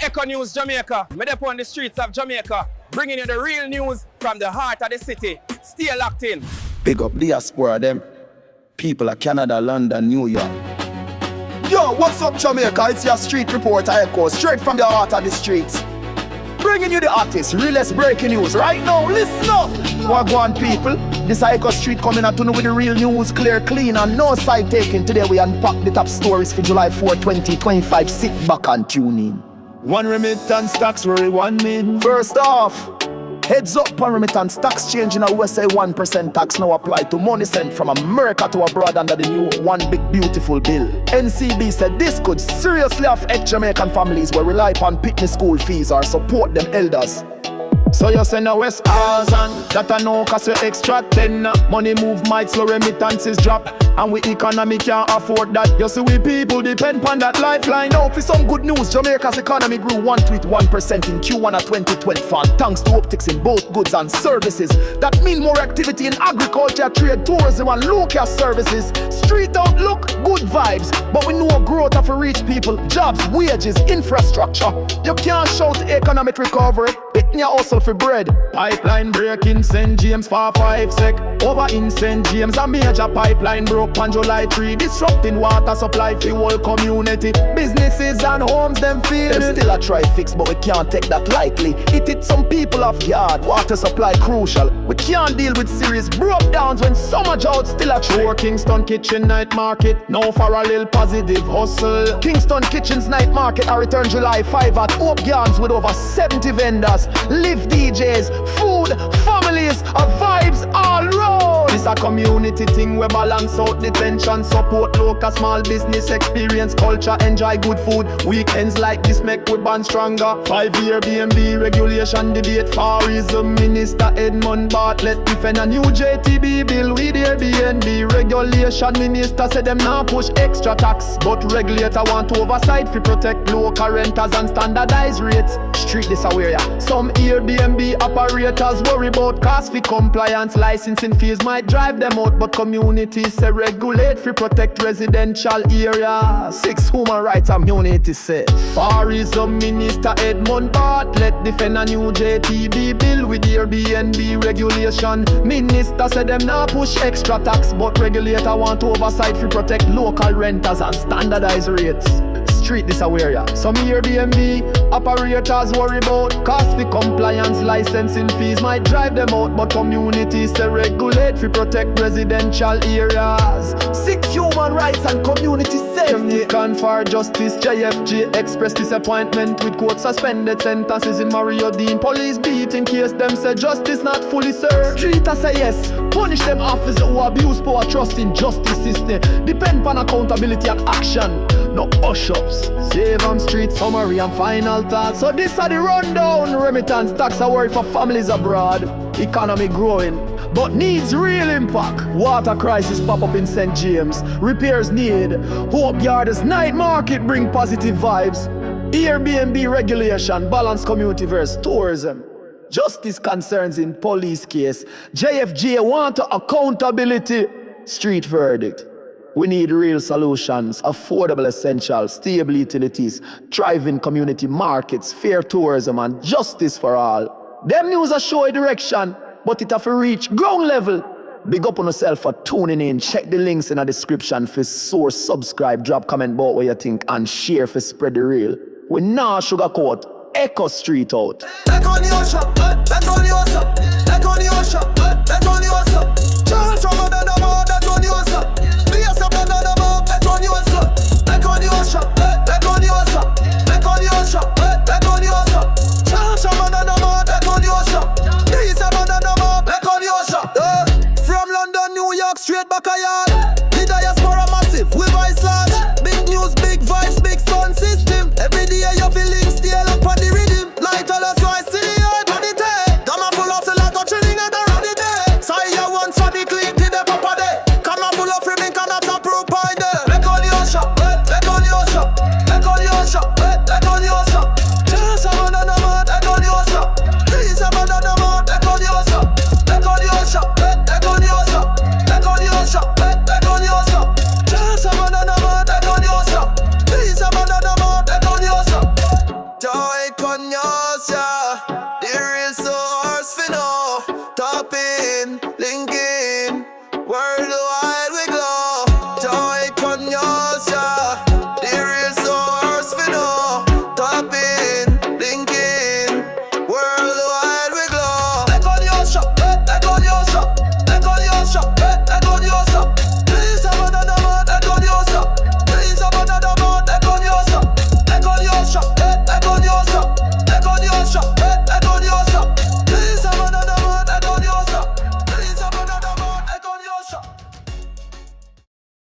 Echo News Jamaica. Me up on the streets of Jamaica, bringing you the real news from the heart of the city. Stay locked in. Big up diaspora, them people of Canada, London, New York. Yo, what's up Jamaica? It's your street reporter Echo, straight from the heart of the streets. Bringing you the hottest, realest breaking news right now. Listen up. Wagwan people, this Echo Street coming at you with the real news, clear, clean, and no side taking. Today we unpack the top stories for July 4, 2025. Sit back and tune in. One remittance tax worry 1 million. First off, heads up on remittance tax change in a USA 1% tax now apply to money sent from America to abroad under the new One Big Beautiful Bill. NCB said this could seriously affect Jamaican families who rely upon picnic school fees or support them elders. So you send a West Horizon, that I know cause you extra 10. Money move might slow, remittances drop, and we economy can't afford that. You see we people depend on that lifeline. Now for some good news, Jamaica's economy grew 1.1% in Q1 of 2024, thanks to upticks in both goods and services. That mean more activity in agriculture, trade, tourism and local services. Street outlook, good vibes, but we know growth of reach people, jobs, wages, infrastructure. You can't shout economic recovery, it you hustle for bread. Pipeline break in St. James for 5 sec. Over in St. James, a major pipeline broke on July 3, disrupting water supply for whole community. Businesses and homes, them feel them still a try fix, but we can't take that lightly. It hit some people off guard, water supply crucial. We can't deal with serious breakdowns when summer drought still a true. Kingston Kitchen Night Market, now for a little positive hustle. Kingston Kitchen's Night Market a return July 5 at Hope Gardens with over 70 vendors, live DJs, food, families, vibes all round. This a community thing we balance out the tension, support local small business experience, culture, enjoy good food. Weekends like this make we band stronger. 5-year Airbnb regulation debate, tourism Minister Edmund Bartlett defend a new JTB bill with Airbnb regulation. Minister said them now push extra tax, but regulator want oversight to protect local renters and standardize rates. Street this aware ya. Some Airbnb operators worry about cost for compliance. Licensing fees might drive them out, but communities say regulate for protect residential areas. 6 human rights community say. Tourism Minister Edmund Bartlett defend a new JTB bill with Airbnb regulation. Minister said them now push extra tax, but regulator want oversight for protect local renters and standardize rates. Street this aware ya. Some Airbnb operators worry about cost for compliance. Licensing fees might drive them out, but communities say regulate for protect residential areas. 6 human rights and community safety. Jamaican for Justice JFG expressed disappointment with court suspended sentences in Mario Dean police beat in case them say justice not fully served. Street say yes, punish them officers who abuse power trust in justice system. Depend on accountability and action, no hush-ups. Save on street summary and final thoughts. So this are the rundown. Remittance tax a worry for families abroad. Economy growing, but needs real impact. Water crisis pop up in St. James. Repairs need. Hope Gardens Night Market bring positive vibes. Airbnb regulation balance community versus tourism. Justice concerns in police case. JFJ want accountability. Street verdict. We need real solutions, affordable essentials, stable utilities, thriving community markets, fair tourism, and justice for all. Them news are show a direction, but it have to reach ground level. Big up on yourself for tuning in. Check the links in the description for source, subscribe, drop comment about what you think, and share for spread the real. We now sugarcoat, Echo Street out. Back on the ocean, back on the ocean, back on the ocean, back on the ocean. Charles from another mouth, back on the ocean. Back on the ocean, back on the ocean, back on the ocean, back on the ocean, back on the ocean. Charles from another mouth, back on the ocean. These are another mouth, back on the ocean. From London, New York, straight back a yard. The diaspora massive, with Iceland. Big news, big vibes, big sound system. Every day you feeling still up on the rhythm. Light all us rise to the earth on the day. Come on full of the lot of chilling at the day. So you want for the clean to the papa. Let on your shop, let on your shop.